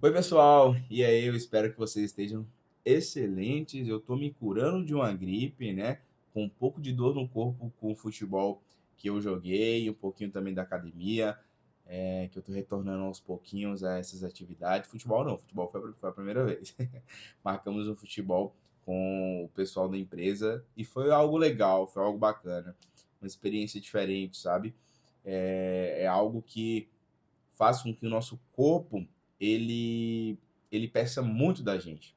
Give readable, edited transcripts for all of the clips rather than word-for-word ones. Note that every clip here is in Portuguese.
Oi, pessoal! E aí, eu espero que vocês estejam excelentes. Eu tô me curando de uma gripe, né? Com um pouco de dor no corpo com o futebol que eu joguei, um pouquinho também da academia, que eu tô retornando aos pouquinhos a essas atividades. Futebol não, futebol foi a primeira vez. Marcamos um futebol com o pessoal da empresa e foi algo legal, foi algo bacana. Uma experiência diferente, sabe? É algo que faz com que o nosso corpo ele ele peça muito da gente.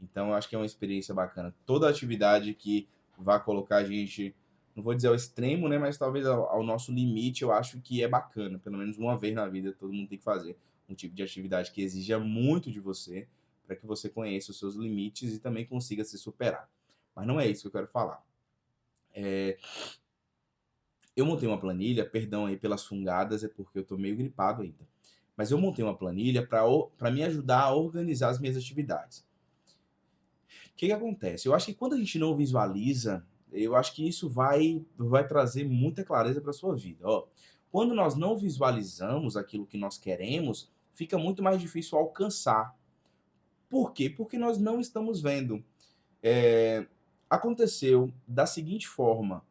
Então, eu acho que é uma experiência bacana. Toda atividade que vai colocar a gente, não vou dizer ao extremo, né, mas talvez ao nosso limite, eu acho que é bacana. Pelo menos uma vez na vida, todo mundo tem que fazer um tipo de atividade que exija muito de você, para que você conheça os seus limites e também consiga se superar. Mas não é isso que eu quero falar. Eu montei uma planilha, perdão aí pelas fungadas, é porque eu tô meio gripado ainda. Mas eu montei uma planilha para me ajudar a organizar as minhas atividades. O que que acontece? Eu acho que quando a gente não visualiza, eu acho que isso vai trazer muita clareza para sua vida. Ó, quando nós não visualizamos aquilo que nós queremos, fica muito mais difícil alcançar. Por quê? Porque nós não estamos vendo. É, Aconteceu da seguinte forma.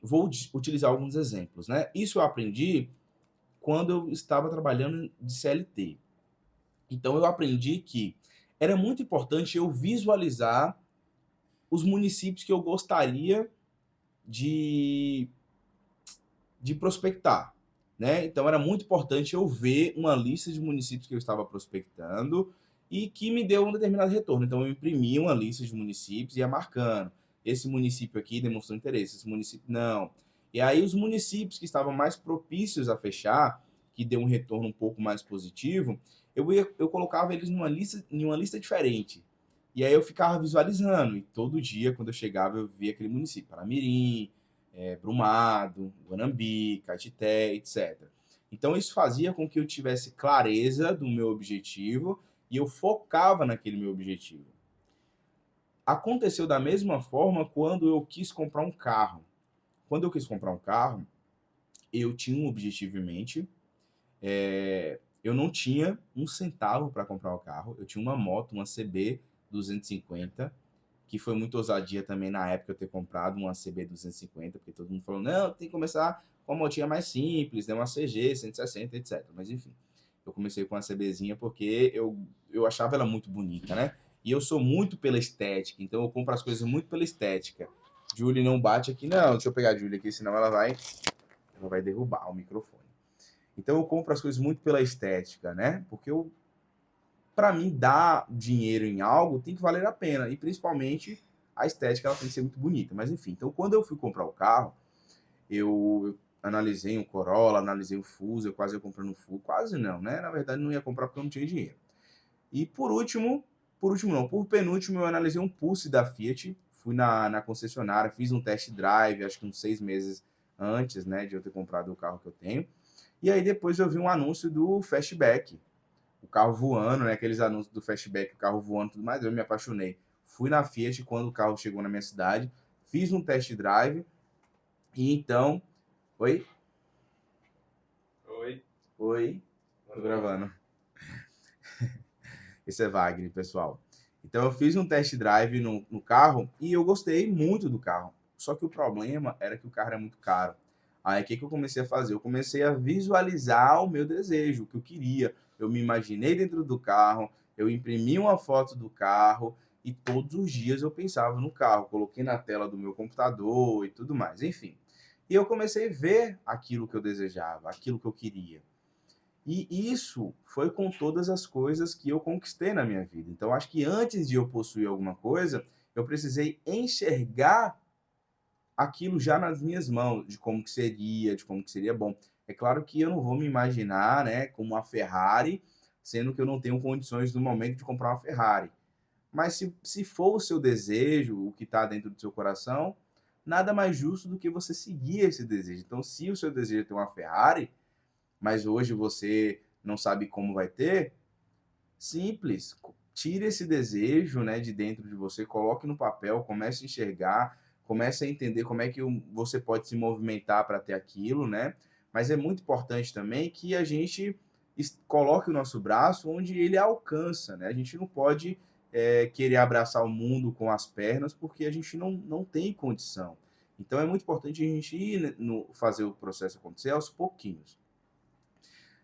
Vou utilizar alguns exemplos, né? Isso eu aprendi quando eu estava trabalhando de CLT. Então eu aprendi que era muito importante eu visualizar os municípios que eu gostaria de, de prospectar, né? Então era muito importante eu ver uma lista de municípios que eu estava prospectando e que me deu um determinado retorno. Então eu imprimi uma lista de municípios e ia marcando. Esse município aqui demonstrou interesse, esse município não. E aí os municípios que estavam mais propícios a fechar, que deu um retorno um pouco mais positivo, eu colocava eles em uma lista diferente. E aí eu ficava visualizando, e todo dia, quando eu chegava, eu via aquele município, Paramirim, Brumado, Guanambi, Caetité, etc. Então isso fazia com que eu tivesse clareza do meu objetivo e eu focava naquele meu objetivo. Aconteceu da mesma forma quando eu quis comprar um carro. Quando eu quis comprar um carro, eu tinha um objetivo em mente. Eu não tinha um centavo para comprar o carro. Eu tinha uma moto, uma CB 250, que foi muito ousadia também na época eu ter comprado uma CB 250, porque todo mundo falou, não, tem que começar com uma motinha mais simples, né, uma CG 160, etc. Mas enfim, eu comecei com a CBzinha porque eu achava ela muito bonita, né? E eu sou muito pela estética, então eu compro as coisas muito pela estética. Julie não bate aqui, não. Deixa eu pegar a Julie aqui, senão ela vai derrubar o microfone. Então eu compro as coisas muito pela estética, né? Porque para mim, dar dinheiro em algo tem que valer a pena. E principalmente a estética ela tem que ser muito bonita. Mas enfim, então quando eu fui comprar o carro, eu analisei um Corolla, analisei um Fuso, eu quase ia comprando um Fuso. Quase não, né? Na verdade, não ia comprar porque eu não tinha dinheiro. E por último não, por penúltimo, eu analisei um Pulse da Fiat. Fui na concessionária, fiz um test drive, acho que uns 6 meses antes, né, de eu ter comprado o carro que eu tenho. E aí depois eu vi um anúncio do Fastback, o carro voando, né? Aqueles anúncios do Fastback, o carro voando e tudo mais. Eu me apaixonei. Fui na Fiat quando o carro chegou na minha cidade, fiz um test drive e então. Oi? Oi, Oi? Tô gravando. Esse é Wagner, pessoal. Então eu fiz um test drive no carro e eu gostei muito do carro. Só que o problema era que o carro era muito caro. Aí o que eu comecei a fazer? Eu comecei a visualizar o meu desejo, o que eu queria. Eu me imaginei dentro do carro, eu imprimi uma foto do carro e todos os dias eu pensava no carro. Coloquei na tela do meu computador e tudo mais, enfim. E eu comecei a ver aquilo que eu desejava, aquilo que eu queria. E isso foi com todas as coisas que eu conquistei na minha vida. Então, acho que antes de eu possuir alguma coisa, eu precisei enxergar aquilo já nas minhas mãos, de como que seria bom. É claro que eu não vou me imaginar, né, como uma Ferrari, sendo que eu não tenho condições no momento de comprar uma Ferrari. Mas se for o seu desejo, o que está dentro do seu coração, nada mais justo do que você seguir esse desejo. Então, se o seu desejo é ter uma Ferrari, mas hoje você não sabe como vai ter, simples, tire esse desejo, né, de dentro de você, coloque no papel, comece a enxergar, comece a entender como é que você pode se movimentar para ter aquilo, né? Mas é muito importante também que a gente coloque o nosso braço onde ele alcança, né? A gente não pode querer abraçar o mundo com as pernas porque a gente não tem condição. Então é muito importante a gente ir fazer o processo acontecer aos pouquinhos.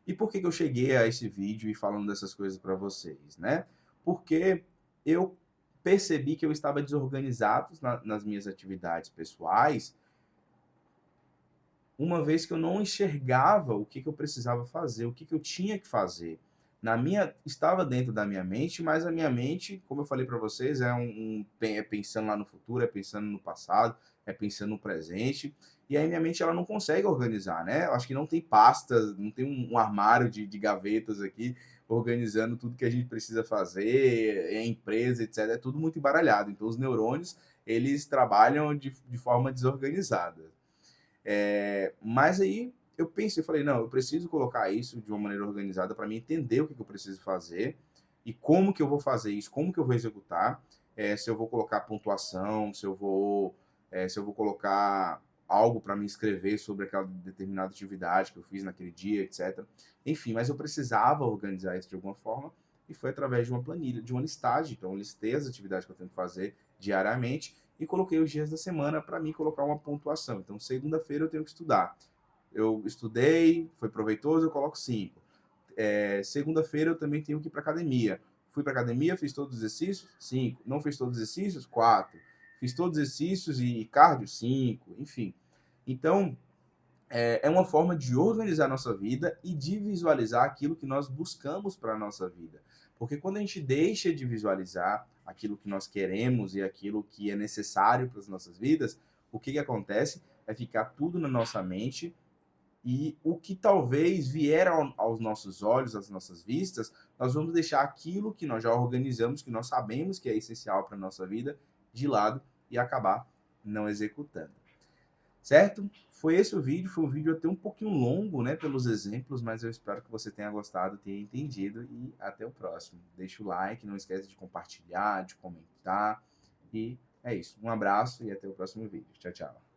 E por que eu cheguei a esse vídeo e falando dessas coisas para vocês, né? Porque eu percebi que eu estava desorganizado nas minhas atividades pessoais, uma vez que eu não enxergava o que eu precisava fazer, o que eu tinha que fazer. Estava dentro da minha mente, mas a minha mente, como eu falei para vocês, é pensando lá no futuro, é pensando no passado, é pensando no presente, e aí minha mente ela não consegue organizar, né? Eu acho que não tem pastas, não tem um armário de gavetas aqui organizando tudo que a gente precisa fazer, é empresa, etc. É tudo muito embaralhado. Então os neurônios, eles trabalham de forma desorganizada. Mas aí eu pensei, eu falei, não, eu preciso colocar isso de uma maneira organizada para mim entender o que eu preciso fazer e como que eu vou fazer isso, como que eu vou executar, se eu vou colocar pontuação, se eu vou colocar algo para me escrever sobre aquela determinada atividade que eu fiz naquele dia, etc. Enfim, mas eu precisava organizar isso de alguma forma e foi através de uma planilha, de uma listagem. Então eu listei as atividades que eu tenho que fazer diariamente e coloquei os dias da semana para mim colocar uma pontuação. Então, segunda-feira eu tenho que estudar. Eu estudei, foi proveitoso, eu coloco 5. Segunda-feira eu também tenho que ir para academia. Fui para academia, fiz todos os exercícios? 5. Não fiz todos os exercícios? 4. Fiz todos os exercícios e cardio? 5. Enfim. Então, é uma forma de organizar a nossa vida e de visualizar aquilo que nós buscamos para a nossa vida. Porque quando a gente deixa de visualizar aquilo que nós queremos e aquilo que é necessário para as nossas vidas, o que acontece é ficar tudo na nossa mente e o que talvez vier aos nossos olhos, às nossas vistas, nós vamos deixar aquilo que nós já organizamos, que nós sabemos que é essencial para a nossa vida, de lado e acabar não executando. Certo? Foi esse o vídeo, foi um vídeo até um pouquinho longo, né, pelos exemplos, mas eu espero que você tenha gostado, tenha entendido e até o próximo. Deixa o like, não esquece de compartilhar, de comentar e é isso. Um abraço e até o próximo vídeo. Tchau, tchau.